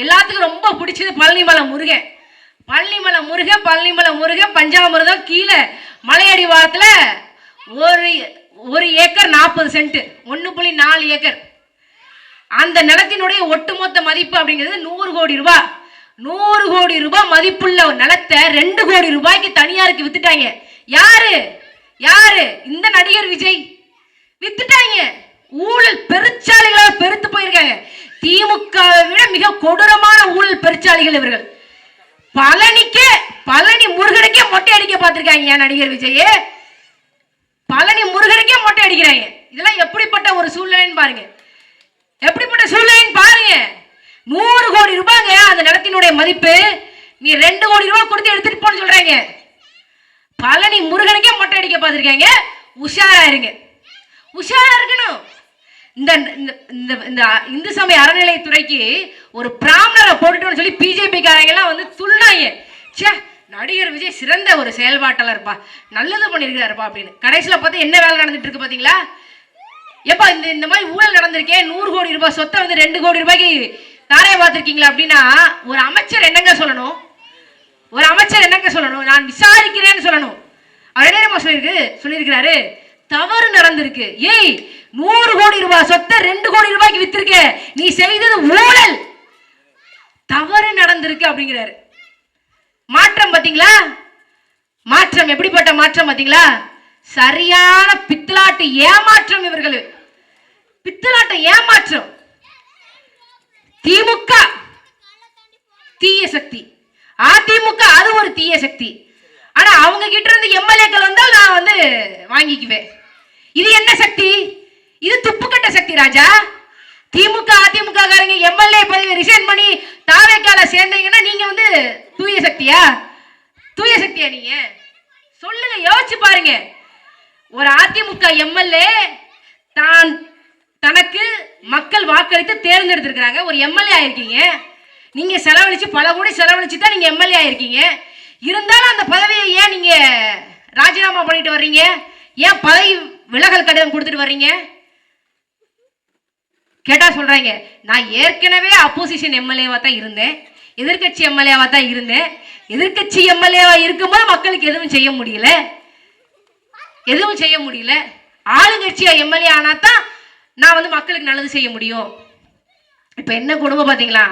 எல்லாத்துக்கும் ரொம்ப பிடிச்சது பழனிமலை முருகன். பழனிமலை முருகன், பழனிமலை முருகன், பஞ்சாமிர்தம். கீழே மலையடி வாரத்தில் ஒரு ஏக்கர் 40 சென்ட், 1.4 ஏக்கர். அந்த நிலத்தினுடைய ஒட்டுமொத்த மதிப்பு அப்படிங்கிறது 100 கோடி ரூபாய். 100 கோடி ரூபாய் மதிப்புள்ள நிலத்தை 2 கோடி ரூபாய்க்கு தனியாருக்கு வித்துட்டாங்க. யாரு யாரு? இந்த நடிகர் விஜய் வித்துட்டாங்க. ஊழல் பெருச்சாளிகளாக பெருத்து போயிருக்காங்க. திமுகவை விட மிக கொடூரமான ஊழல் பெருச்சாளிகள் இவர்கள். பழனி முருகனுக்கே மொட்டை அடிக்க பார்த்திருக்காங்க நடிகர் விஜய். பழனி முருகனுக்கே மொட்டை அடிக்கிறாங்க. இதெல்லாம் எப்படிப்பட்ட ஒரு சூழ்நிலைன்னு பாருங்க, எப்படிப்பட்ட சூழ்நிலைன்னு பாருங்க. 100 கோடி ரூபாய்ங்க அந்த நிலத்தினுடைய மதிப்பு. நீ 2 கோடி ரூபாய் கொடுத்து எடுத்துட்டு போன்னு சொல்றாங்க. பழனி முருகனுக்கே மொட்டை அடிக்க பார்த்திருக்காங்க. உஷாரா இருங்க, உஷாரா இருக்கணும். இந்த இந்து சமய அறநிலையத்துறைக்கு ஒரு பிராமணரை போட்டுட்டோம்னு சொல்லி பிஜேபி காரங்க எல்லாம் வந்து துள்ளாங்க. சே, நடிகர் விஜய் சிறந்த ஒரு செயல்பாட்டாளர் இருப்பா, நல்லது பண்ணியிருக்கிறாருப்பா அப்படின்னு. கடைசியில் பார்த்தா என்ன வேலை நடந்துட்டு இருக்கு பார்த்தீங்களா? எப்பா இந்த மாதிரி ஊழல் நடந்திருக்கே, 100 கோடி ரூபாய் சொத்தை வந்து 2 கோடி ரூபாய்க்கு தாரைய பார்த்துருக்கீங்களா அப்படின்னா ஒரு அமைச்சர் என்னங்க சொல்லணும்? ஒரு அமைச்சர் என்னங்க சொல்லணும்? நான் விசாரிக்கிறேன்னு சொல்லணும். அவர் என்ன சொல்லியிருக்கிறாரு? தவறு நடந்திருக்கு. ஏய், 100 கோடி ரூபாய் சொத்தை 2 கோடி ரூபாய்க்கு வித்திருக்க, நீ செய்தது ஊழல், தவறு நடந்திருக்கு அப்படிங்கிறாரு. மாற்றம் பாத்தீங்களா? மாற்றம் எப்படிப்பட்ட மாற்றம் பாத்தீங்களா? சரியான பித்தலாட்டு ஏமாற்றம். இவர்கள் பித்தலாட்ட ஏமாற்றம். திமுக தீய சக்தி, அதிமுக அது ஒரு தீய சக்தி. ஆனா அவங்க கிட்ட இருந்து எம்எல்ஏக்கள் வந்தால் நான் வந்து வாங்கிக்குவேன். இது என்ன சக்தி? இது துப்புக்கட்ட சக்தி ராஜா. திமுக அதிமுக காரங்க எம்எல்ஏ பதவி ரிசைன் பண்ணி தாவேக்கால சேர்ந்தீங்கன்னா நீங்க வந்து தூய சக்தியா? தூய சக்தியா நீங்க? சொல்லுங்க, யோசிச்சு பாருங்க. ஒரு அதிமுக எம்எல்ஏ தனக்கு மக்கள் வாக்களித்து தேர்ந்தெடுத்திருக்கிறாங்க. ஒரு எம்எல்ஏ ஆயிருக்கீங்க. நீங்க செலவழிச்சு பல கோடி செலவழிச்சு தான் நீங்க எம்எல்ஏ ஆயிருக்கீங்க. இருந்தாலும் அந்த பதவியை ஏன் நீங்க ராஜினாமா பண்ணிட்டு வர்றீங்க? ஏன் பதவி விலகல் கடிதம் கொடுத்துட்டு வர்றீங்க? கேட்டா சொல்றாங்க, நான் ஏற்கனவே அப்போசிஷன் எம்எல்ஏவா தான் இருந்தேன், எதிர்கட்சி எம்எல்ஏவா தான் இருந்தேன். எதிர்கட்சி எம்எல்ஏவா இருக்கும்போது மக்களுக்கு எதுவும் செய்ய முடியல, எதுவும் செய்ய முடியல. ஆளுங்கட்சியா எம்எல்ஏ ஆனா தான் நான் வந்து மக்களுக்கு நல்லது செய்ய முடியும். இப்ப என்ன குடும்பம் பாத்தீங்களா?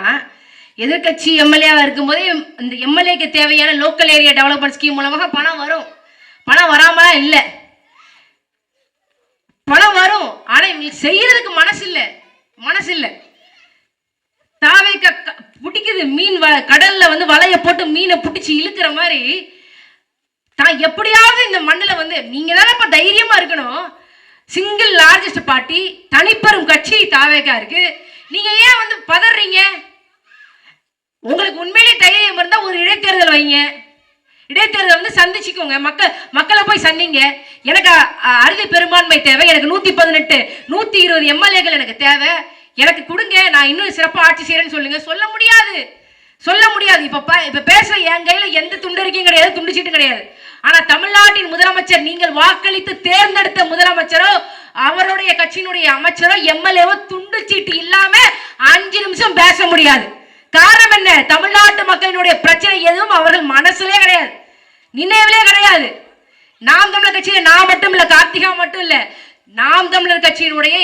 எதிர்கட்சி எம்எல்ஏவா இருக்கும்போதே இந்த எம்எல்ஏக்கு தேவையான லோக்கல் ஏரியா டெவலப்மெண்ட் ஸ்கீம் மூலமாக பணம் வரும். பணம் வராம இல்லை, பணம் வரும். ஆனா இவங்களுக்கு செய்யறதுக்கு மனசு இல்லை. தாவே பிடிக்குது மீன், கடல்ல வந்து வலைய போட்டு மீனை பிடிச்சி இழுக்கிற மாதிரி தான் எப்படியாவது இந்த மண்ணில் வந்து நீங்க தானே இப்ப தைரியமா இருக்கணும். சிங்கிள் லார்ஜஸ்ட் பார்ட்டி, தனிப்பெரும் கட்சி தாவேக்கா இருக்கு. நீங்க ஏன் வந்து பதறீங்க? உங்களுக்கு உண்மையிலேயே தைரியம் இருந்தா ஒரு இடைத்தேர்தல் வைங்க. இடைத்தேர்தல் வந்து சந்திச்சுக்கோங்க, மக்களை போய் சந்திங்க. எனக்கு அறுதி பெரும்பான்மை தேவை, எனக்கு 118 120 எம்எல்ஏக்கள் எனக்கு தேவை, எனக்கு கொடுங்க, நான் இன்னும் சிறப்பாக ஆட்சி செய்யறேன்னு சொல்லுங்க. சொல்ல முடியாது. இப்ப பேசுற என் கையில எந்த துண்டறிக்கையும் கிடையாது, துண்டு சீட்டும் கிடையாது. ஆனா தமிழ்நாட்டின் முதலமைச்சர், நீங்கள் வாக்களித்து தேர்ந்தெடுத்த முதலமைச்சரோ அவருடைய கட்சியினுடைய அமைச்சரோ எம்எல்ஏவோ துண்டு சீட்டு இல்லாம 5 நிமிஷம் பேச முடியாது. காரணம் என்ன? தமிழ்நாட்டு மக்களினுடைய பிரச்சனை எதுவும் அவர்கள் மனசுலே கிடையாது, நினைவிலே கிடையாது. நாம் தமிழர் கட்சியில நான் மட்டும் இல்ல, கார்த்திகா மட்டும் இல்ல, நாம் தமிழர் கட்சியினுடைய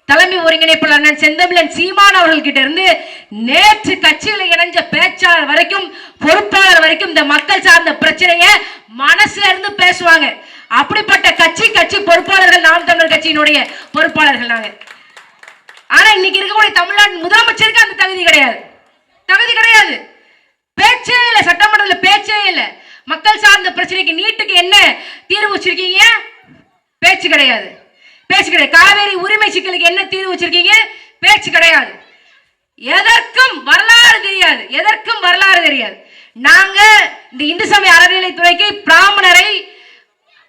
தலைமை ஒருங்கிணைப்பாளர் அண்ணன் செந்தமிழன் சீமான் அவர்கள் கிட்ட இருந்து நேற்று கட்சியில இணைஞ்ச பேச்சாளர் வரைக்கும், பொறுப்பாளர் வரைக்கும் இந்த மக்கள் சார்ந்த பிரச்சனையை மனசுல இருந்து பேசுவாங்க. அப்படிப்பட்ட கட்சி பொறுப்பாளர்கள் நாம் தமிழர் கட்சியினுடைய பொறுப்பாளர்கள் நாங்க. ஆனா இன்னைக்கு இருக்கக்கூடிய தமிழ்நாட்டு முதலமைச்சருக்கு அந்த தகுதி கிடையாது. பேச்சே இல்லை, சட்டமன்றத்தில் பேச்சே இல்லை. மக்கள் சார்ந்த பிரச்சனைக்கு, நீட்டுக்கு என்ன தீர்வு வச்சிருக்கீங்க? பேச்சு கிடையாது. காவேரி உரிமை சிக்கலுக்கு என்ன தீர்வு வச்சிருக்கீங்க? பேச்சு கிடையாது. எதற்கும் வரலாறு தெரியாது. நாங்க இந்த இந்து சமய அறநிலைத்துறைக்கு பிராமணரை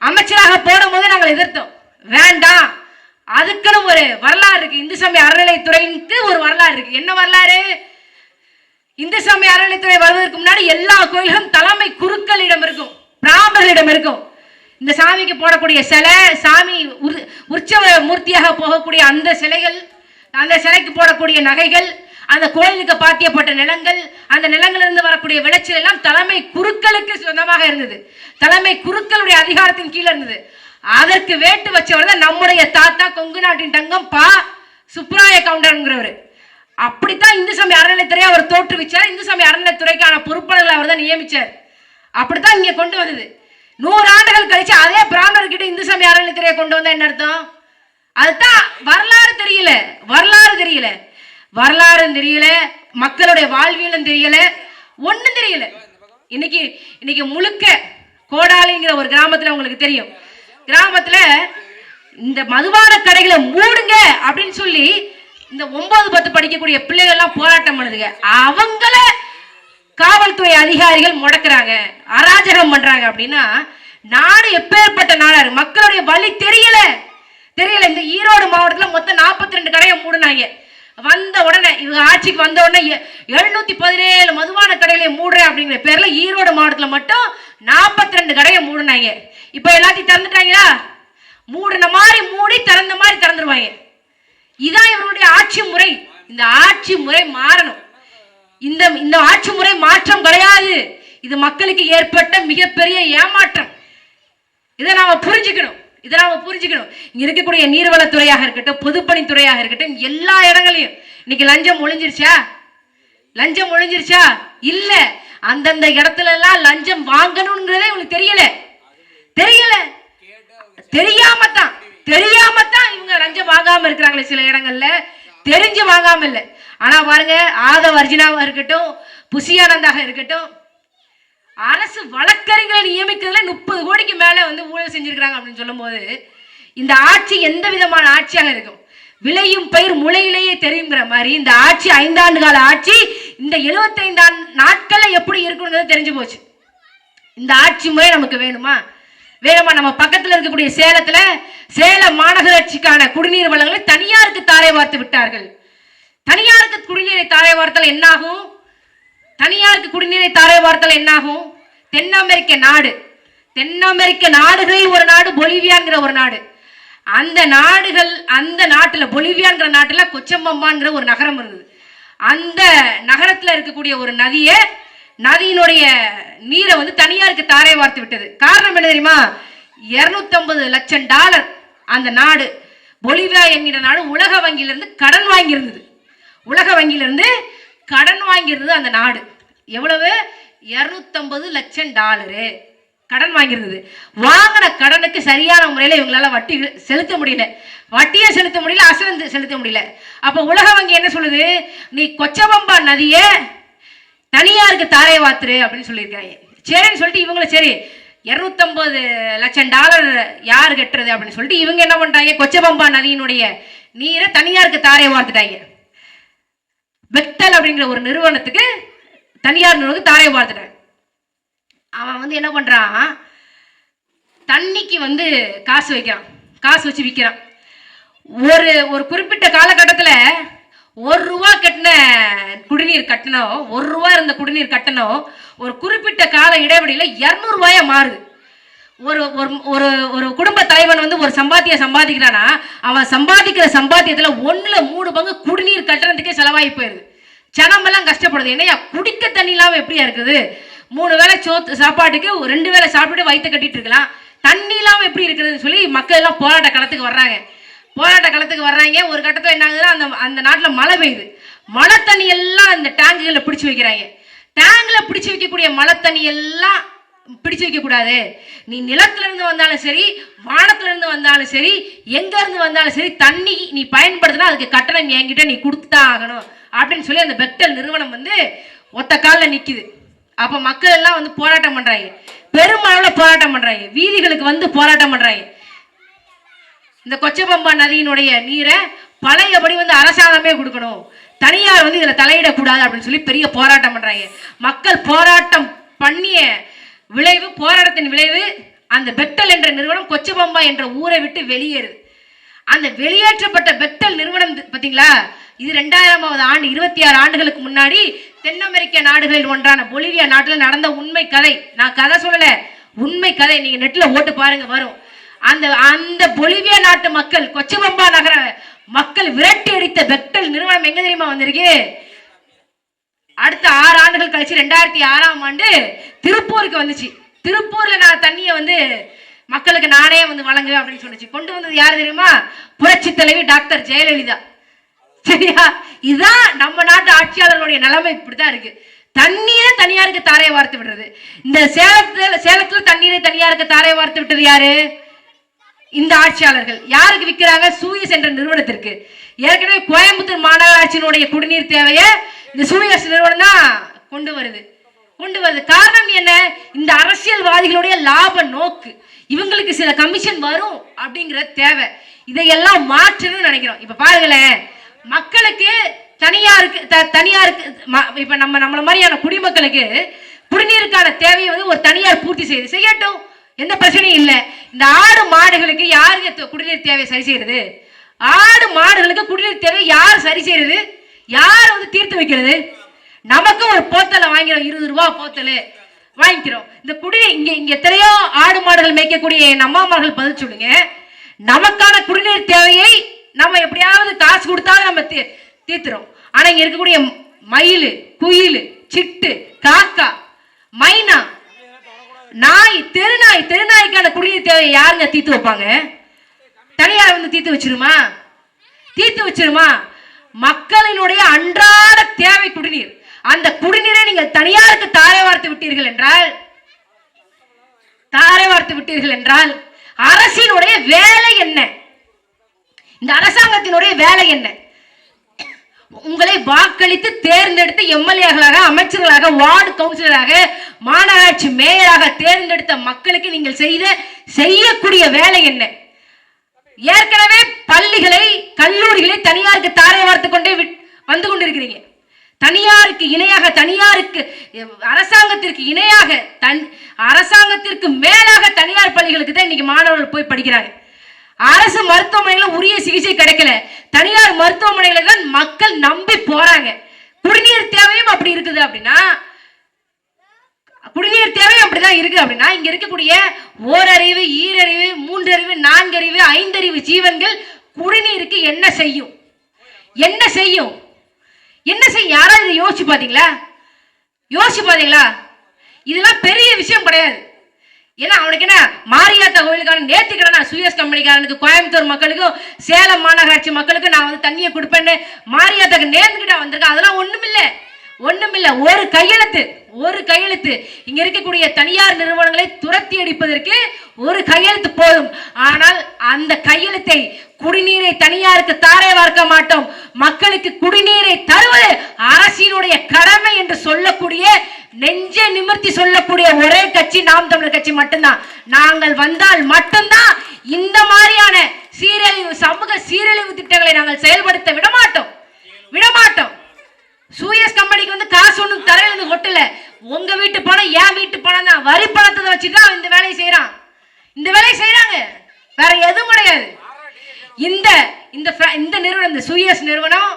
அமைச்சராக போடும் போது நாங்கள் எதிர்த்தோம். வேண்டாம், அதுக்குன்னு ஒரு வரலாறு இருக்கு. இந்து சமய அறநிலைத்துறைக்கு ஒரு வரலாறு இருக்கு. என்ன வரலாறு? இந்து சமய அறநிலைத்துறை வருவதற்கு முன்னாடி எல்லா கோயில்களும் தலைமை குருக்களிடம் இருக்கும், பிராமணர்களிடம் இருக்கும். இந்த சாமிக்கு போடக்கூடிய சிலை, சாமி உற்சவ மூர்த்தியாக போகக்கூடிய அந்த சிலைகள், அந்த சிலைக்கு போடக்கூடிய நகைகள், அந்த கோயிலுக்கு பாத்தியப்பட்ட நிலங்கள், அந்த நிலங்களிலிருந்து வரக்கூடிய விளைச்சல் எல்லாம் தலைமை குருக்களுக்கு சொந்தமாக இருந்தது. தலைமை குருக்களுடைய அதிகாரத்தின் கீழே இருந்தது. அதற்கு வேட்டு வச்சவர் தான் நம்முடைய தாத்தா கொங்கு நாட்டின் தங்கம் பா சுப்ராய கவுண்டர்ங்கிறவர். அப்படித்தான் இந்து சமய அறநிலைத்துறையை அவர் தோற்றுவிச்சார். இந்து சமய அறநிலைத்துறைக்கான பொறுப்பாளர்களை அவர் தான் நியமிச்சார். அப்படித்தான் இங்க கொண்டு வந்தது. 100 ஆண்டுகள் கழிச்சு அதே பிராமணர்கிட்ட இந்து சமய அறநிலைத்துறையை கொண்டு வந்தா என்ன அர்த்தம்? அதுதான் வரலாறு தெரியல, வரலாறு தெரியல, மக்களுடைய வாழ்வியலும் தெரியல, ஒன்னும் தெரியல. இன்னைக்கு முழுக்க கோடாலிங்கிற ஒரு கிராமத்துல உங்களுக்கு தெரியும், கிராமத்துல இந்த மதுபான கடைகளை மூடுங்க அப்படின்னு சொல்லி இந்த 9, 10 படிக்கக்கூடிய பிள்ளைகள் எல்லாம் போராட்டம் பண்ணுதுங்க. அவங்கள காவல்துறை அதிகாரிகள் முடக்குறாங்க, அராஜகம் பண்றாங்க. அப்படின்னா நாடு எப்பேற்பட்ட நாடா இருக்கு? மக்களுடைய வழி தெரியல. இந்த ஈரோடு மாவட்டத்தில் மொத்தம் 42 கடையை மூடுனாங்க. வந்த உடனே இவங்க ஆட்சிக்கு வந்த உடனே 717 மதுபான கடைகளை மூடுறேன் அப்படிங்கிற பேர்ல ஈரோடு மாவட்டத்தில் மட்டும் 42 கடையை மூடுனாங்க. இப்ப எல்லாத்தையும் திறந்துட்டாங்களா? மூடின மாதிரி மூடி திறந்த மாதிரி திறந்துருவாங்க. இதான் இவருடைய ஆட்சி முறை. இந்த ஆட்சி முறை மாறணும். இந்த ஆட்சி முறை மாற்றம் கிடையாது. இது மக்களுக்கு ஏற்பட்ட மிகப்பெரிய ஏமாற்றம். இதை நாம புரிஞ்சுக்கணும். இங்க இருக்கக்கூடிய நீர்வளத்துறையாக இருக்கட்டும், பொதுப்பணித்துறையாக இருக்கட்டும், எல்லா இடங்களையும் இன்னைக்கு லஞ்சம் ஒழிஞ்சிருச்சா? இல்ல. அந்தந்த இடத்துல எல்லாம் லஞ்சம் வாங்கணும்ங்கிறதே உங்களுக்கு தெரியாமத்தான் இவங்க லஞ்சம் வாங்காம இருக்கிறாங்களே. சில இடங்கள்ல தெரிஞ்சு வாங்காம இல்ல. ஆனா பாருங்க, ஆதவ அர்ஜுனாவா இருக்கட்டும், புசியானந்தாக இருக்கட்டும், அரசு வழக்கறிஞர்களை நியமிக்கிறதுல 30 கோடிக்கு மேல ஊழல் செஞ்சிருக்காங்க அப்படின்னு சொல்லும் போது இந்த ஆட்சி எந்த விதமான ஆட்சியாக இருக்கும்? விளையும் பயிர் முளையிலேயே தெரியுங்கிற மாதிரி இந்த ஆட்சி 5 ஆண்டு கால ஆட்சி இந்த 75 நாட்கள்ல எப்படி இருக்குங்கிறது தெரிஞ்சு போச்சு. இந்த ஆட்சி முறை நமக்கு வேணுமா? நம்ம பக்கத்தில் இருக்கக்கூடிய சேலம் மாநகராட்சிக்கான குடிநீர் வளங்களை தனியாருக்கு தாரை வார்த்து விட்டார்கள். தனியாருக்கு குடிநீரை தாரை வார்த்தால் என்னாகும்? தென் அமெரிக்க நாடுகளில் ஒரு நாடு பொலிவியாங்கிற ஒரு நாடு. அந்த நாட்டுல பொலிவியாங்கிற நாட்டுல கொச்சம்பம்பாங்கிற ஒரு நகரம் இருந்தது. அந்த நகரத்துல இருக்கக்கூடிய ஒரு நதியினுடைய நீரை தனியாருக்கு தாரை வார்த்து விட்டது. காரணம் என்ன தெரியுமா? $250 லட்சம் அந்த நாடு பொலிவியா என்கிற நாடு உலக வங்கியிலிருந்து கடன் வாங்கியிருந்தது. அந்த நாடு எவ்வளவு? $250 லட்சம் கடன் வாங்கியிருந்தது. வாங்கின கடனுக்கு சரியான முறையில் இவங்களால வட்டியை செலுத்த முடியல, அசல் செலுத்த முடியல. அப்ப உலக வங்கி என்ன சொல்லுது? நீ கொச்சபம்பா நதியை தனியாருக்கு தாரை வாத்துரு அப்படின்னு சொல்லியிருக்காங்க. சரின்னு சொல்லிட்டு இவங்களை சரி $250 லட்சம் யாரு கட்டுறது அப்படின்னு சொல்லிட்டு இவங்க என்ன பண்றாங்க? கொச்சபம்பா நதியினுடைய நீரை தனியாருக்கு தாரை வார்த்துட்டாங்க. பெக்டல் அப்படிங்கிற ஒரு நிறுவனத்துக்கு, தனியார் நிறுவனத்துக்கு தாரை வார்த்துட்டாங்க. அவன் என்ன பண்றான்? தண்ணிக்கு காசு வச்சு விற்கிறான். ஒரு குறிப்பிட்ட காலகட்டத்தில் ₹1 கட்டின குடிநீர் கட்டணம், ₹1 இருந்த குடிநீர் கட்டணம் ஒரு குறிப்பிட்ட கால இடைவெளியில் ₹200 மாறுது. ஒரு குடும்ப தலைவன் ஒரு சம்பாதிக்கிறானா, அவன் சம்பாதிக்கிற சம்பாத்தியத்துல 1/3 பங்கு குடிநீர் கட்டணத்துக்கே செலவாகி போயிருது. ஜனமெல்லாம் கஷ்டப்படுது. என்னையா குடிக்க தண்ணி இல்லாம எப்படியா இருக்குது? 3 வேளை சாப்பாட்டுக்கு 2 வேளை சாப்பிட்டு வயிற்று கட்டிட்டு இருக்கலாம், தண்ணி இல்லாம எப்படி இருக்குதுன்னு சொல்லி மக்கள் எல்லாம் போராட்ட களத்துக்கு வர்றாங்க. ஒரு கட்டத்தில் என்ன ஆகுதுன்னா, அந்த நாட்டில் மழை பெய்யுது. மழை தண்ணி எல்லாம் இந்த டேங்குகளை பிடிச்சு வைக்கிறாங்க. டேங்க்ல பிடிச்சு வைக்கக்கூடிய மழை தண்ணி எல்லாம் பிடிச்சு வைக்க கூடாது. நீ நிலத்துல இருந்து வந்தாலும் சரி, வானத்துல இருந்து வந்தாலும் சரி, எங்க இருந்து வந்தாலும் சரி, தண்ணி நீ பயன்படுத்தினா அதுக்கு கட்டணம் என்கிட்ட நீ கொடுத்துதான் ஆகணும் அப்படின்னு சொல்லி அந்த பெக்டல் நிறுவனம் ஒத்த காலில் நிக்குது. அப்ப மக்கள் எல்லாம் போராட்டம் பண்றாங்க, பெருமளவில் போராட்டம் பண்றாங்க, வீதிகளுக்கு போராட்டம் பண்றாங்க. இந்த கொச்சபம்பா நதியினுடைய நீரை பழையபடி அரசாங்கமே கொடுக்கணும், தனியார் இதுல தலையிடக்கூடாது அப்படின்னு சொல்லி பெரிய போராட்டம் பண்றாங்க. மக்கள் போராட்டம் பண்ணிய விளைவு, போராட்டத்தின் விளைவு, அந்த பெக்டல் என்ற நிறுவனம் கொச்சபம்பா என்ற ஊரை விட்டு வெளியேறுது. அந்த வெளியேற்றப்பட்ட பெக்டல் நிறுவனம் பார்த்தீங்களா, இது 2000வது ஆண்டு, 26 ஆண்டுகளுக்கு முன்னாடி தென் அமெரிக்க நாடுகளில் ஒன்றான பொலிவியா நாட்டில் நடந்த உண்மை கதை. நான் கதை சொல்லல, உண்மை கதை. நீங்க நெட்ல ஓட்டு பாருங்க, வரும். அந்த பொலிவியா நாட்டு மக்கள், கொச்சபம்பா நகர மக்கள் விரட்டி அடித்த பெக்டல் நிறுவனம் எங்க தெரியுமா வந்திருக்கு? அடுத்த 6 ஆண்டுகள் கழிச்சு 2006ஆம் ஆண்டு திருப்பூருக்கு வந்துச்சு. திருப்பூர்ல நான் தண்ணியை வந்து மக்களுக்கு நானே வந்து வழங்குவேன் அப்படின்னு சொன்னிச்சு. கொண்டு வந்தது யாரு தெரியுமா? புரட்சி தலைவி டாக்டர் ஜெயலலிதா. சரியா? இதுதான் நம்ம நாட்டு ஆட்சியாளர்களுடைய நிலைமை. இப்படிதான் இருக்கு. தண்ணீரை தனியாருக்கு தாரை வார்த்து விடுறது. இந்த சேலத்துல தண்ணீரை தனியாருக்கு தாரை வார்த்து விட்டது யாரு? இந்த ஆட்சியாளர்கள். யாருக்கு விற்கிறாங்க? சூயஸ் என்ற நிறுவனத்திற்கு. ஏற்கனவே கோயம்புத்தூர் மாநகராட்சியினுடைய குடிநீர் தேவையை இந்த சூயஸ் நிறுவனம் தான் கொண்டு வருது. காரணம் என்ன? இந்த அரசியல்வாதிகளுடைய லாப நோக்கு. இவங்களுக்கு சில கமிஷன் வரும் அப்படிங்கிற தேவை. இதையெல்லாம் மாற்றணும்னு நினைக்கிறோம். இப்ப பாருங்களேன், மக்களுக்கு தனியாருக்கு இப்ப நம்மள மாதிரியான குடிமக்களுக்கு குடிநீருக்கான தேவையை வந்து ஒரு தனியார் பூர்த்தி செய்யட்டும், எந்த பிரச்சனையும் இல்லை. இந்த ஆடு மாடுகளுக்கு யாருக்கு குடிநீர் தேவை சரி செய்யறது? ஆடு மாடுகளுக்கு குடிநீர் தேவை யார் சரி செய்யறது? யார் வந்து தீர்த்து வைக்கிறது? நமக்கு ஒரு போத்தலை வாங்கிறோம், 20 ரூபா போத்தல் வாங்கிக்கிறோம். இந்த குடிநீர் இங்க எத்தனையோ ஆடு மாடுகள் மேய்க்கக்கூடிய என் அம்மாமார்கள் பதில் சொல்லுங்க. நமக்கான குடிநீர் தேவையை நம்ம எப்படியாவது காசு கொடுத்தாலும் நம்ம தீர்த்துறோம். ஆனா இங்க இருக்கக்கூடிய மயில், குயில், சிட்டு, காக்கா, மைனா, நாய், தெருநாய்க்கான குடிநீர் தேவையை யாருங்க தீர்த்து வைப்பாங்க? தனியார் வந்து தீர்த்து வச்சிருமா? மக்களினுடைய அன்றாட தேவை குடிநீர். அந்த குடிநீரை நீங்கள் தனியாருக்கு தாரை வார்த்து விட்டீர்கள் என்றால் அரசினுடைய வேலை என்ன? இந்த அரசாங்கத்தினுடைய வேலை என்ன? உங்களை வாக்களித்து தேர்ந்தெடுத்து எம்எல்ஏக்களாக, அமைச்சர்களாக, வார்டு கவுன்சிலராக, மாநகராட்சி மேயராக தேர்ந்தெடுத்த மக்களுக்கு நீங்கள் செய்யக்கூடிய வேலை என்ன? ஏற்கனவே பள்ளிகளை, கல்லூரிகளை தனியாருக்கு தாரை வார்த்து கொண்டே வந்து கொண்டிருக்கிறீங்க. தனியாருக்கு இணையாக, அரசாங்கத்திற்கு இணையாக, அரசாங்கத்திற்கு மேலாக தனியார் பள்ளிகளுக்கு தான் இன்னைக்கு மாணவர்கள் போய் படிக்கிறாங்க. அரசு மருத்துவமனையில உரிய சிகிச்சை கிடைக்கல, தனியார் மருத்துவமனையில தான் மக்கள் நம்பி போறாங்க. குடிநீர் தேவையும் அப்படி இருக்குது அப்படின்னா, இங்க இருக்கக்கூடிய ஓரறிவு, ஈரறிவு, மூன்றறிவு, 4 அறிவு, 5 அறிவு ஜீவன்கள் குடிநீருக்கு என்ன செய்யும்? யாராவது யோசிச்சு பாத்தீங்களா? இதெல்லாம் பெரிய விஷயம் கிடையாது. ஏன்னா அவனுக்கு என்ன, மாரியாத்தா கோயிலுக்கான நேர்த்திக்கடனா சூயஸ் கம்பெனிக்காரனுக்கு, கோயம்புத்தூர் மக்களுக்கும் சேலம் மாநகராட்சி மக்களுக்கும் நான் வந்து தண்ணியை கொடுப்பேன்னு மாரியாத்தாக்கு நேர்ந்துக்கிட்டா வந்திருக்கேன். அதெல்லாம் ஒண்ணுமில்ல. ஒரு கையெழுத்து இங்க இருக்கக்கூடிய தனியார் நிறுவனங்களை துரத்தி அடிப்பதற்கு ஒரு கையெழுத்து போதும். ஆனால் அந்த கையெழுத்தை, குடிநீரை தனியாருக்கு தாரை வார்க்க மாட்டோம், மக்களுக்கு குடிநீரை தருவது அரசினுடைய கடமை என்று சொல்லக்கூடிய, நெஞ்சை நிமிர்த்தி சொல்லக்கூடிய ஒரே கட்சி நாம் தமிழர் கட்சி மட்டும்தான். நாங்கள் வந்தால் மட்டும்தான் இந்த மாதிரியான சமூக சீரழிவு திட்டங்களை நாங்கள் செயல்படுத்த விடமாட்டோம். சூயஸ் கம்பெனிக்கு வந்து காசு ஒண்ணு தரையில இருந்து கொட்டல. உங்க வீட்டு பணம், என் வீட்டு பணம் தான். வரி பணத்தை வச்சுதான் இந்த வேலையை செய்யறாங்க. வேற எதுவும் கிடையாது. இந்த நிறுவனம், இந்த சூயஸ் நிறுவனம்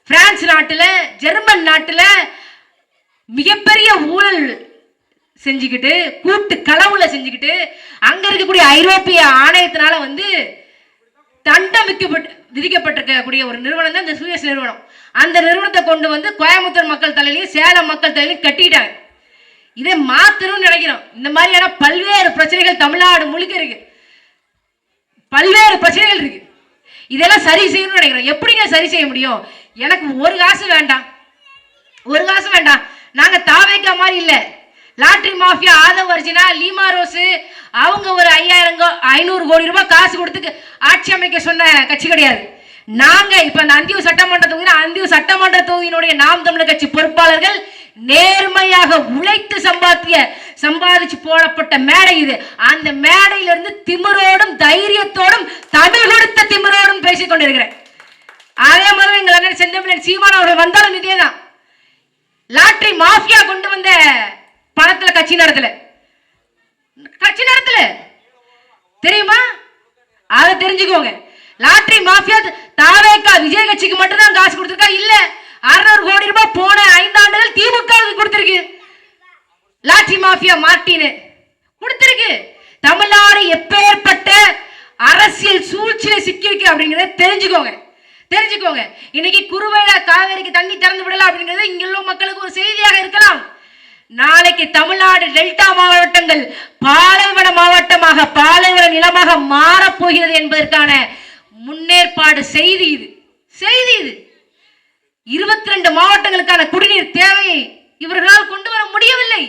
பிரான்ஸ் நாட்டுல, ஜெர்மன் நாட்டுல மிகப்பெரிய ஊழல் செஞ்சுக்கிட்டு, கூட்டு களவுல செஞ்சுக்கிட்டு, அங்க இருக்கக்கூடிய ஐரோப்பிய ஆணையத்தினால வந்து தண்டம் விதிக்கப்பட்டிருக்கக்கூடிய ஒரு நிறுவனம் தான் இந்த சூயஸ் நிறுவனம். அந்த நிறுவனத்தை கொண்டு வந்து கோயம்புத்தூர் மக்கள் தலையிலையும் சேலம் மக்கள் தலையிலையும் கட்டிட்டாங்க. இதை மாத்தணும்னு நினைக்கிறோம். இந்த மாதிரியான பல்வேறு பிரச்சனைகள் தமிழ்நாடு முழுக்க இருக்கு. இதெல்லாம் சரி செய்யணும்னு நினைக்கிறோம். எப்படிங்க சரி செய்ய முடியும்? எனக்கு ஒரு காசு வேண்டாம். நாங்க தாவேக்கா மாதிரி இல்ல. Lottery mafia, Aadhav Arjuna, Lima rose அவங்க ஒரு 500 கோடி ரூபாய் காசு கொடுத்து ஆட்சி அமைக்க சொன்ன கட்சி கிடையாது. நாங்க இப்ப அந்த அந்தியூர் சட்டமன்ற தொகுதியினுடைய நாம் தமிழர் கட்சி பொறுப்பாளர்கள் நேர்மையாக உழைத்து சம்பாதிச்சு போடப்பட்ட மேடை இது. அந்த மேடையிலிருந்து திமிரோடும் தைரியத்தோடும், தமிழ் கொடுத்த திமிரோடும் பேசிக் கொண்டிருக்கிறேன். அதே மாதிரி எங்கள் அண்ணன் செந்தமிழன் சீமான் அவர்கள் வந்தாலும் இதேதான். லாட்டரி மாஃபியா கொண்டு வந்த பணத்துல கட்சி நடத்தல தெரியுமா? அதை தெரிஞ்சுக்கோங்க. லாட்டரி மாஃபியா தாவேக்கா விஜய் கட்சிக்கு மட்டும் தான் காசு கொடுத்திருக்கா? இல்ல, 600 கோடி ரூபாய் போன 5 ஆண்டுகள் திமுகவுக்கு கொடுத்திருக்கு. லாட்டரி மாஃபியா மார்டின் கொடுத்திருக்கு. தமிழ்நாடு எப்பேற்பட்ட அரசியல் சூழ்ச்சியில சிக்கிருக்கு அப்படிங்கறத தெரிஞ்சுக்கோங்க. தெரிஞ்சுக்கோங்க. இன்னைக்கு குறுவேல காவேரிக்கு தண்ணி திறந்து விடலாம் அப்படிங்கிறது இங்குள்ள மக்களுக்கு ஒரு செய்தியாக இருக்கலாம். நாளைக்கு தமிழ்நாடு டெல்டா மாவட்டங்கள் பாலைவன மாவட்டமாக, பாலைவன நிலமாக மாறப்போகிறது என்பதற்கான முன்னேற்பாடு செய்தி இது. 22 மாவட்டங்களுக்கான குடிநீர் தேவையை இவர்களால் கொண்டு வர முடியவில்லை.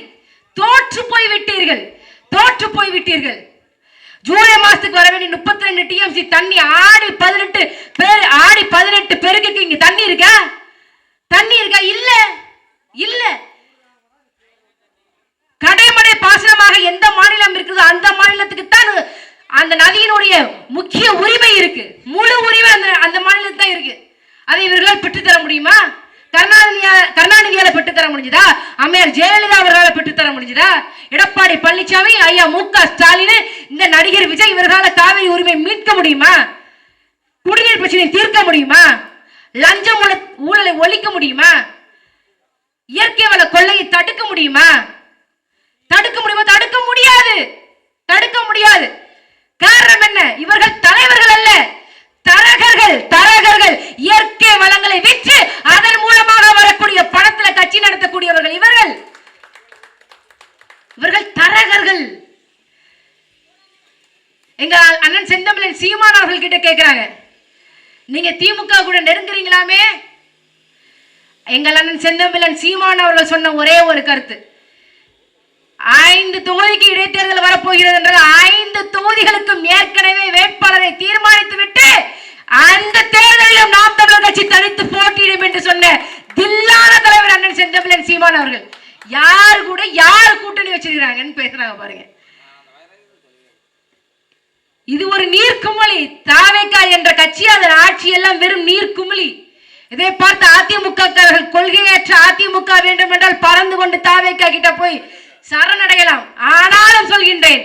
தோற்று போய்விட்டீர்கள். ஜூலை மாசத்துக்கு வர வேண்டிய 32 டிஎம்சி தண்ணி ஆடி 18 பெருக்குக்கு இங்க தண்ணி இருக்கா? இல்ல. கடைமடை பாசனமாக எந்த மாநிலம் இருக்குதோ அந்த மாநிலத்துக்கு தான் அந்த நதியினுடைய முக்கிய உரிமை இருக்கு. முழு உரிமை அந்த மாநிலத்துக்கு தான் இருக்கு. அதை இவர்களால் பெற்றுத்தர முடியுமா? கருணாநிதியால பெற்றுத்தர முடிஞ்சதா? அம்மையார் ஜெயலலிதா அவர்களால் பெற்றுத்தர முடிஞ்சதா? எடப்பாடி பழனிசாமி, ஐயா மு.க. ஸ்டாலின், இந்த நடிகர் விஜய் இவர்களால் காவிரி உரிமை மீட்க முடியுமா? குடிநீர் பிரச்சனை தீர்க்க முடியுமா? லஞ்சம் ஊழலை ஒழிக்க முடியுமா? இயற்கை வள கொள்ளையை தடுக்க முடியுமா? தடுக்க முடியாது. காரணம் என்ன? இவர்கள் தலைவர்கள் அல்ல, தரகர்கள். இயற்கை வளங்களை விற்று அதன் மூலமாக வரக்கூடிய பணத்துல கட்சி நடத்தக்கூடியவர்கள் இவர்கள் தரகர்கள். எங்க அண்ணன் செந்தமிழன் சீமான் அவர்கள் கிட்ட கேட்கிறாங்க, நீங்க திமுக கூட நெருங்குறீங்களாமே? எங்கள் அண்ணன் செந்தமிழன் சீமான் அவர்கள் சொன்ன ஒரே ஒரு கருத்து, 5 தொகுதிக்கு இடைத்தேர்தல் வரப்போகிறது என்றால் 5 தொகுதிகளுக்கும் ஏற்கனவே வேட்பாளரை தீர்மானித்து விட்டு அந்த தேர்தலிலும் நாம் தமிழர் கட்சி தனித்து போட்டியிடும் என்று சொன்ன தில்லான தலைவர் அண்ணன் செந்தமிழன் சீமான் அவர்கள். யார் கூட்டணி வச்சிருக்காங்கன்னு பேசுறாங்க பாருங்க. இது ஒரு நீர்க்குமிழி. தாவேகா என்ற கட்சி, அதன் ஆட்சி எல்லாம் வெறும் நீர்க்குமிழி. இதை பார்த்து அதிமுக கொள்கையற்ற அதிமுக வேண்டும் என்றால் பறந்து கொண்டு தாவேகா கிட்ட போய் சரணடையலாம். ஆனாலும் சொல்கின்றேன்,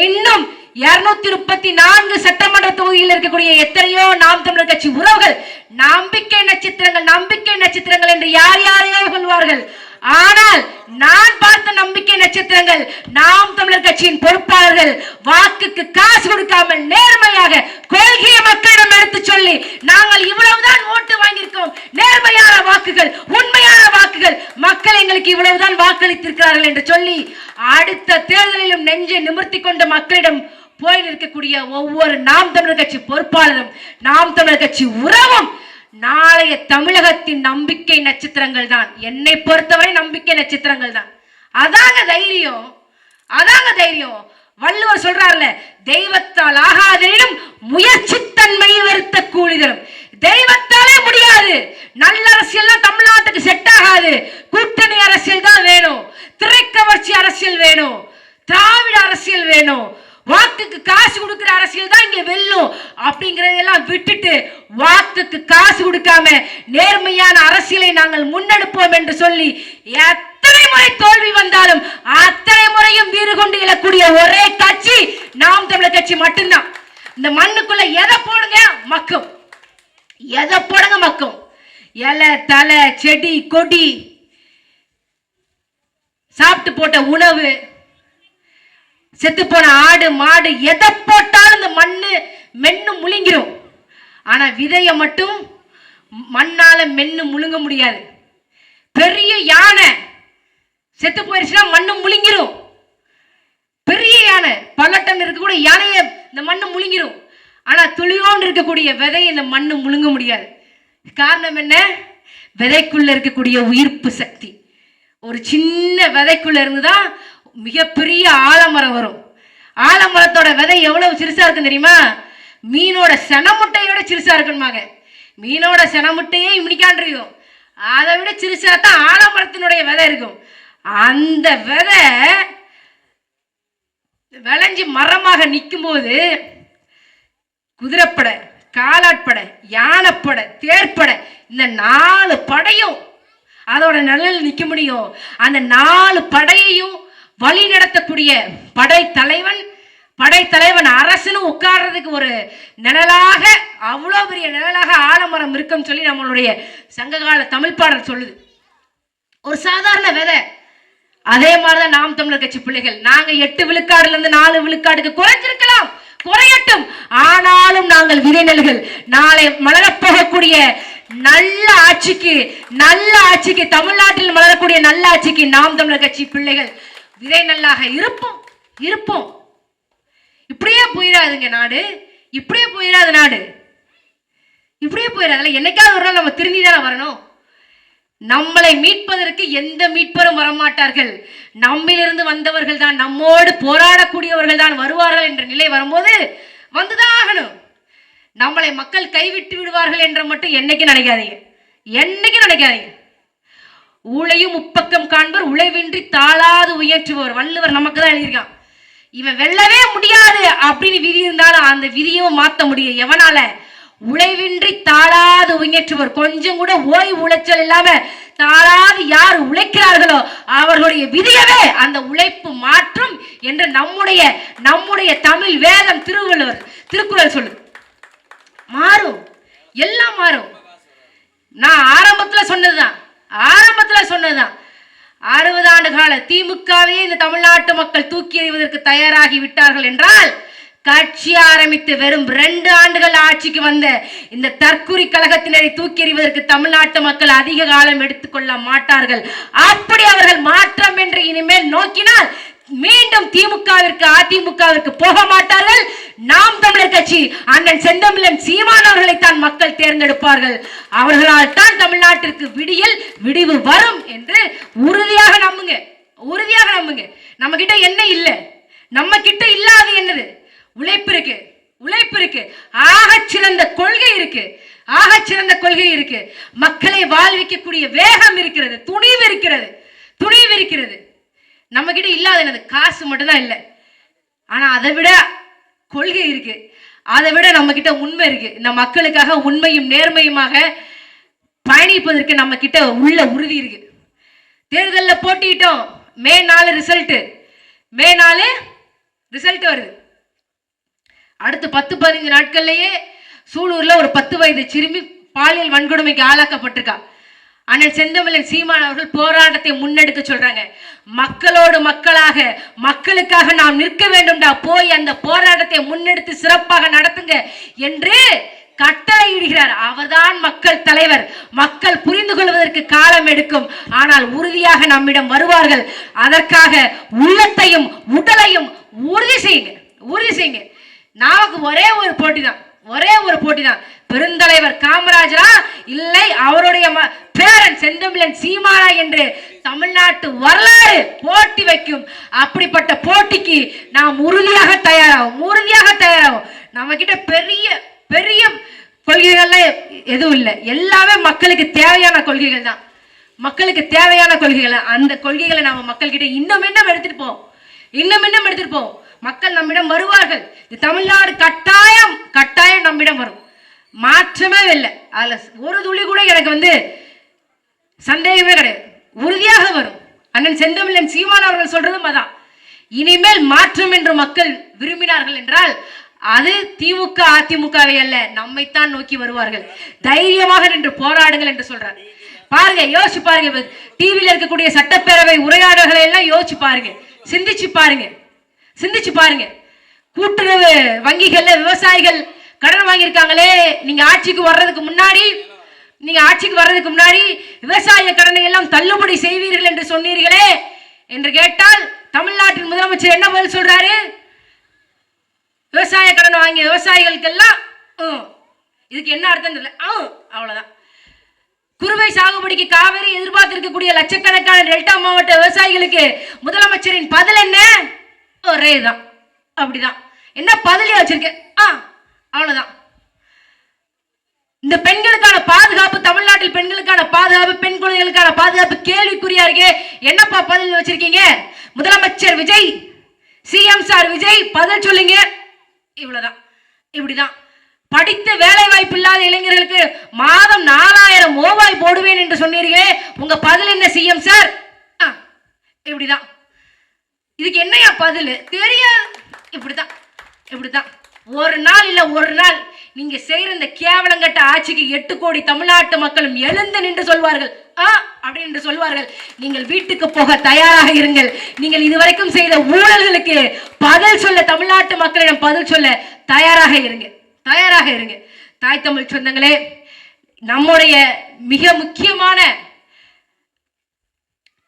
இன்னும் 234 சட்டமன்ற தொகுதியில் இருக்கக்கூடிய எத்தனையோ நாம் தமிழர் கட்சி உறவுகள் நம்பிக்கை நட்சத்திரங்கள் என்று யாரையோ சொல்வார்கள். ஆனால் நான் பார்த்த நம்பிக்கை நட்சத்திரங்கள் நாம் தமிழர் கட்சியின் பொறுப்பாளர்கள் வாக்குக்கு காசு கொடுக்காமல் நேர்மையாக கொள்கையை மக்களிடம் எடுத்து சொல்லி, நாங்கள் இவ்வளவுதான் ஓட்டு வாங்கியிருக்கோம், நேர்மையான வாக்குகள், உண்மையான வாக்குகள், மக்கள் எங்களுக்கு இவ்வளவுதான் வாக்களித்திருக்கிறார்கள் என்று சொல்லி அடுத்த தேர்தலிலும் நெஞ்சை நிமிர்த்தி கொண்ட மக்களிடம் போய் நிற்கக்கூடிய ஒவ்வொரு நாம் தமிழர் கட்சி பொறுப்பாளரும், நாம் தமிழர் கட்சி உறவும் நாளைய தமிழகத்தின் நம்பிக்கை நட்சத்திரங்கள் தான். என்னை பொறுத்தவரை நம்பிக்கை நட்சத்திரங்கள் தான். அதாங்க தைரியம். வள்ளுவர் சொல்றாருல, தெய்வத்தால் ஆகாதெனினும் முயற்சி தன்மை வெறுத்த கூலிதரும். தெய்வத்தாலே முடியாது. நல்ல அரசியல் தமிழ்நாட்டுக்கு செட் ஆகாது. கூட்டணி அரசியல் தான் வேணும். திரைக்கவர்ச்சி அரசியல் வேணும். திராவிட அரசியல் வேணும். வாக்குக்கு காசு கொடுக்கிற அரசியல் தான் இங்க வெல்லும் அப்படிங்கறதெல்லாம் விட்டுட்டு வாக்குக்கு காசு கொடுக்காம நேர்மையான அரசியலை நாங்கள் முன்னெடுப்போம் என்று சொல்லி எத்தனை முறை தோல்வி வந்தாலும் அத்தனை முறையும் வீறு கொண்டு எழக்கூடிய ஒரே கட்சி நாம் தமிழர் கட்சி மட்டும்தான். இந்த மண்ணுக்குள்ள எதை போடுங்க மக்கும், இலை தலை செடி கொடி சாப்பிட்டு போட்ட உணவு, செத்து போன ஆடு மாடு, எதை போட்டாலும் இந்த மண்ணு மென்னு முழுங்கிரும். ஆனா விதைய மட்டும் மண்ணால மென்னு முழுங்க முடியாது. பெரிய யானை செத்து போயிருச்சுன்னா மண்ணு முழுங்கிரும். பெரிய யானை, பல டன் இருக்கக்கூடிய யானைய இந்த மண்ணு முழுங்கிரும். ஆனா துளியோண்டு இருக்கக்கூடிய விதையை இந்த மண்ணு முழுங்க முடியாது. காரணம் என்ன? விதைக்குள்ள இருக்கக்கூடிய உயிர்ப்பு சக்தி. ஒரு சின்ன விதைக்குள்ள இருந்துதான் மிகப்பெரிய ஆலமரம் வரும். ஆலமரத்தோட விதை எவ்வளவு சிறுசா இருக்கு தெரியுமா? மீனோட செனமுட்டையோட சிறுசா இருக்குமாங்க. மீனோட செனமுட்டையே இம்னிக்காண்டிருக்கும், அதை விட சிறுசா தான் ஆலமரத்தினுடைய விதை இருக்கும். அந்த விதை விளைஞ்சி மரமாக நிற்கும் போது குதிரைப்படை, காலாட்படை, யானைப்படை, தேர்ப்படை, இந்த 4 படையும் அதோட நிழல் நிற்க முடியும். அந்த 4 படையையும் வழி நடத்தக்கூடிய படைத்தலைவன் அரசனு உட்கார்றதுக்கு ஒரு நிழலாக, அவ்வளோ பெரிய நிழலாக ஆலமரம் இருக்குன்னு சொல்லி நம்மளுடைய சங்ககால தமிழ் பாடல் சொல்லுது. ஒரு சாதாரண விதை. அதே மாதிரிதான் நாம் தமிழர் கட்சி பிள்ளைகள். நாங்க 8 விழுக்காடுல இருந்து 4 விழுக்காடுக்கு குறைஞ்சிருக்கலாம், குறையட்டும். ஆனாலும் நாங்கள் விதை நெல்கள். நாளை மலரப்போகக்கூடிய நல்ல ஆட்சிக்கு தமிழ்நாட்டில் மலரக்கூடிய நல்ல ஆட்சிக்கு நாம் தமிழர் கட்சி பிள்ளைகள் விதை நல்லாக இருப்போம். இப்படியே போயிடாதுங்க நாடு. இப்படியே போயிடாது நாடு. இப்படியே போயிடாதுல. என்னைக்காவது ஒரு நாள் நம்ம திருந்திதானே வரணும். நம்மளை மீட்பதற்கு எந்த மீட்பரும் வரமாட்டார்கள். நம்மிலிருந்து வந்தவர்கள் தான், நம்மோடு போராடக்கூடியவர்கள் தான் வருவார்கள் என்ற நிலை வரும்போது வந்துதான் ஆகணும். நம்மளை மக்கள் கைவிட்டு விடுவார்கள் என்ற மட்டும் என்னைக்கு நினைக்காதீங்க. ஊழையும் முப்பக்கம் காண்பர் உழைவின்றி தாளாது உயற்றுபவர். வள்ளுவர் நமக்கு தான் எழுதியிருக்கான். இவன் வெல்லவே முடியாது அப்படின்னு விதி இருந்தாலும் அந்த விதியும் மாற்ற முடியும். எவனால? உழைவின்றி தாளாது உயற்றுவர். கொஞ்சம் கூட ஓய்வு உளைச்சல் இல்லாம தாளாது யார் உழைக்கிறார்களோ அவர்களுடைய விதியவே அந்த உழைப்பு மாற்றும் என்று நம்முடைய தமிழ் வேதம் திருக்குறள் சொல்லு. மாறும், எல்லாம் மாறும். நான் ஆரம்பத்துல சொன்னதுதான் 60 ஆண்டு கால திமுகவையே இந்த தமிழ்நாட்டு மக்கள் தூக்கி எறிவதற்கு தயாராகி விட்டார்கள் என்றால், கட்சி ஆரம்பித்து வெறும் 2 ஆண்டுகள் ஆட்சிக்கு வந்த இந்த தற்குறி கழகத்தினரை தூக்கி எறிவதற்கு தமிழ்நாட்டு மக்கள் அதிக காலம் எடுத்துக்கொள்ள மாட்டார்கள். அப்படி அவர்கள் மாற்றம் என்று இனிமேல் நோக்கினால் மீண்டும் திமுகவிற்கு அதிமுகவிற்கு போக மாட்டார்கள். நாம் தமிழர் கட்சி அண்ணன் செந்தமிழன் சீமான் அவர்களைத்தான் மக்கள் தேர்ந்தெடுப்பார்கள். அவர்களால் தான் தமிழ்நாட்டிற்கு விடிவு வரும் என்று உறுதியாக நம்புங்க. நம்ம கிட்ட என்ன இல்லை? நம்ம கிட்ட இல்லாது என்னது? உழைப்பு இருக்கு. ஆகச்சிறந்த கொள்கை இருக்கு. மக்களை வாழ்விக்கக்கூடிய வேகம் இருக்கிறது, துணிவு இருக்கிறது. நம்ம கிட்ட இல்லாத என்னது? காசு மட்டும்தான் இல்லை. ஆனா அதை விட கொள்கை இருக்கு. அதை விட நம்ம கிட்ட உண்மை இருக்கு. இந்த மக்களுக்காக உண்மையும் நேர்மையுமாக பயணிப்பதற்கு நம்ம கிட்ட உள்ள உறுதி இருக்கு. தேர்தலில் போட்டிட்டோம். மே 4 ரிசல்ட் வருது. அடுத்து 10-15 நாட்கள்லயே சூலூர்ல ஒரு 10 வயது சிறுமி பாலியல் வன்கொடுமைக்கு ஆளாக்கப்பட்டிருக்கா. அண்ணன் செந்தமிழன் சீமான் அவர்கள் போராட்டத்தை முன்னெடுக்க சொல்றாங்க. மக்களோடு மக்களுக்காக நாம் நிற்க வேண்டும்டா, போய் அந்த போராட்டத்தை முன்னெடுத்து சிறப்பாக நடத்துங்க என்று கட்டளையிடுகிறார். அவர்தான் மக்கள் தலைவர். மக்கள் புரிந்து கொள்வதற்கு காலம் எடுக்கும், ஆனால் உறுதியாக நம்மிடம் வருவார்கள். அதற்காக உள்ளத்தையும் உடலையும் உறுதி செய்யுங்க. நமக்கு ஒரே ஒரு போட்டி தான். பெருந்தலைவர் காமராஜரா இல்லை அவருடைய பேரன் செந்தமிழன் சீமானா என்று தமிழ்நாட்டு வரலாறு போட்டி வைக்கும். அப்படிப்பட்ட போட்டிக்கு நாம் உறுதியாக தயாராகும். நம்ம கிட்ட பெரிய கொள்கைகள்லாம் எதுவும் இல்லை. எல்லாமே மக்களுக்கு தேவையான கொள்கைகள் தான். அந்த கொள்கைகளை நாம மக்கள் கிட்ட இன்னும் எடுத்துட்டு போவோம். மக்கள் நம்மிடம் வருவார்கள். தமிழ்நாடு கட்டாயம் நம்மிடம் வரும். மாற்றமே இல்லை. அதுல ஒரு துளி கூட எனக்கு சந்தேகமே கிடையாது. உறுதியாக வரும். அண்ணன் செந்தமிழன் சீமான் அவர்கள் சொல்றதும் அதான். இனிமேல் மாற்றம் என்று மக்கள் விரும்பினார்கள் என்றால் அது திமுக அதிமுகவை அல்ல, நம்மைத்தான் நோக்கி வருவார்கள். தைரியமாக நின்று போராடுங்கள் என்று சொல்றார். பாருங்க, யோசிச்சு பாருங்க. டிவியில் இருக்கக்கூடிய சட்டப்பேரவை உரையாடல்களை எல்லாம் யோசிச்சு பாருங்க, சிந்திச்சு பாருங்க. கூட்டுறவு வங்கிகள்ல விவசாயிகள் கடன் வாங்கியிருக்காங்களே, நீங்க ஆட்சிக்கு வர்றதுக்கு முன்னாடி விவசாய கடனை எல்லாம் தள்ளுபடி செய்வீர்கள் என்று சொன்னீர்களே என்று கேட்டால் தமிழ்நாட்டின் முதலமைச்சர் என்ன பதில் சொல்றாரு? விவசாய கடன் வாங்கிய விவசாயிகளுக்கெல்லாம் இதுக்கு என்ன அர்த்தம் தெரியல, அவ்வளவுதான். குறுவை சாகுபடிக்கு காவிரி எதிர்பார்த்திருக்கக்கூடிய லட்சக்கணக்கான டெல்டா மாவட்ட விவசாயிகளுக்கு முதலமைச்சரின் பதில் என்ன? ஒரே தான். அப்படிதான். என்ன பதிலே வச்சிருக்க? அவ்வளவுதான். இந்த பெண்களுக்கான பாதுகாப்பு, தமிழ்நாட்டில் பெண்களுக்கான பாதுகாப்பு, பெண் குழந்தைகளுக்கான பாதுகாப்பு கேள்விக்குறியா இருக்கு. என்னப்பா பதில் வச்சிருக்கீங்க? முதலமைச்சர் விஜய், சிஎம் சார் விஜய் பதில் சொல்லுங்க. இவ்வளவுதான். இப்படிதான். படித்த வேலை வாய்ப்பு இல்லாத இளைஞர்களுக்கு மாதம் 4000 ரூபாய் போடுவேன் என்று சொன்னீர்களே, உங்க பதில் என்ன சிஎம் சார்? இப்படிதான். இதுக்கு என்னையா பதில் தெரியாது. இப்படிதான். ஒரு நாள் நீங்க செய்யற இந்த கேவலங்கட்ட ஆட்சிக்கு 8 கோடி தமிழ்நாட்டு மக்களும் எழுந்து நின்று சொல்வார்கள், அப்படின்னு சொல்வார்கள். நீங்கள் வீட்டுக்கு போக தயாராக இருங்கள். நீங்கள் இதுவரைக்கும் செய்த ஊழல்களுக்கு பதில் சொல்ல, தமிழ்நாட்டு மக்களிடம் பதில் சொல்ல தயாராக இருங்க, தயாராக இருங்க. தாய் தமிழ் சொந்தங்களே, நம்முடைய மிக முக்கியமான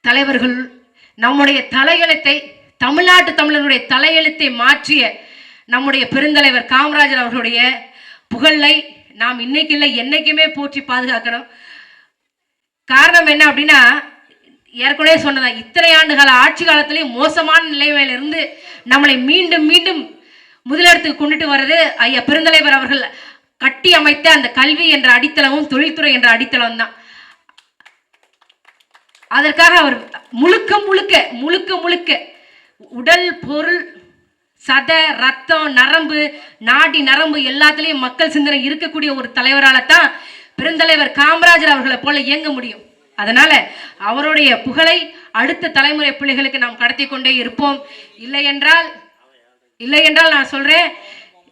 தலைவர்கள், நம்முடைய தலையெழுத்தை, தமிழ்நாட்டு தமிழர்களுடைய தலையெழுத்தை மாற்றிய நம்முடைய பெருந்தலைவர் காமராஜர் அவர்களுடைய புகழை நாம் இன்னைக்கு இல்லை என்னைக்குமே போற்றி பாதுகாக்கணும். காரணம் என்ன அப்படின்னா, ஏற்கனவே சொன்னதான், இத்தனை ஆண்டுகால ஆட்சி காலத்திலேயும் மோசமான நிலைமையில இருந்து நம்மளை மீண்டும் மீண்டும் முதலிடத்துக்கு கொண்டுட்டு வர்றது ஐயா பெருந்தலைவர் அவர்கள் கட்டி அமைத்த அந்த கல்வி என்ற அடித்தளமும் தொழில்துறை என்ற அடித்தளம் தான். அதற்காக அவர் முழுக்க முழுக்க முழுக்க முழுக்க உடல், பொருள், சத, ரத்தம், நரம்பு, நாடி நரம்பு எல்லாத்துலேயும் மக்கள் சிந்தனை இருக்கக்கூடிய ஒரு தலைவரால தான் பெருந்தலைவர் காமராஜர் அவர்களை போல இயங்க முடியும். அதனால அவருடைய புகழை அடுத்த தலைமுறை பிள்ளைகளுக்கு நாம் கடத்தி கொண்டே இருப்போம். இல்லை என்றால் நான் சொல்றேன்,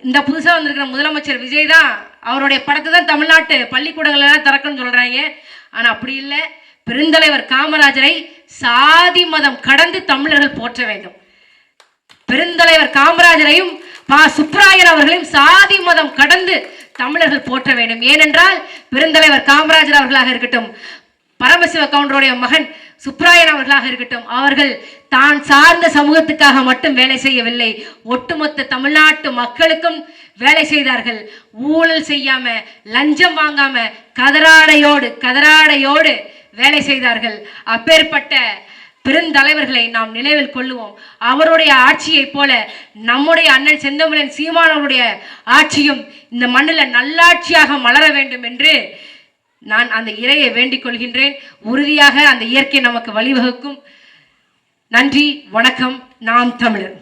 இந்த புதுசாக வந்திருக்கிற முதலமைச்சர் விஜய் தான் அவருடைய படத்தை தான் தமிழ்நாட்டு பள்ளிக்கூடங்கள் எல்லாம் திறக்கணும்னு சொல்றாங்க. ஆனா அப்படி இல்லை, பெருந்தலைவர் காமராஜரை சாதி மதம் கடந்து தமிழர்கள் போற்ற வேண்டும். பெருந்தலைவர் காமராஜரையும் சுப்ராயன் அவர்களையும் சாதி மதம் கடந்து தமிழர்கள் போற்ற வேண்டும். ஏனென்றால் பெருந்தலைவர் காமராஜர் அவர்களாக இருக்கட்டும், பரமசிவ கவுண்டருடைய மகன் சுப்ராயன் அவர்களாக இருக்கட்டும், அவர்கள் தான் சார்ந்த சமூகத்துக்காக மட்டும் வேலை செய்யவில்லை, ஒட்டுமொத்த தமிழ்நாட்டு மக்களுக்கும் வேலை செய்தார்கள். ஊழல் செய்யாம, லஞ்சம் வாங்காம, கதராடையோடு வேலை செய்தார்கள். அப்பேற்பட்ட பெருந்தலைவர்களை நாம் நினைவில் கொள்ளுவோம். அவருடைய ஆட்சியை போல நம்முடைய அண்ணன் செந்தமிழன் சீமானவருடைய ஆட்சியும் இந்த மண்ணில் நல்லாட்சியாக மலர வேண்டும் என்று நான் அந்த இறையை வேண்டிக் கொள்கின்றேன். உறுதியாக அந்த இயற்கை நமக்கு வழிவகுக்கும். நன்றி, வணக்கம். நாம் தமிழர்.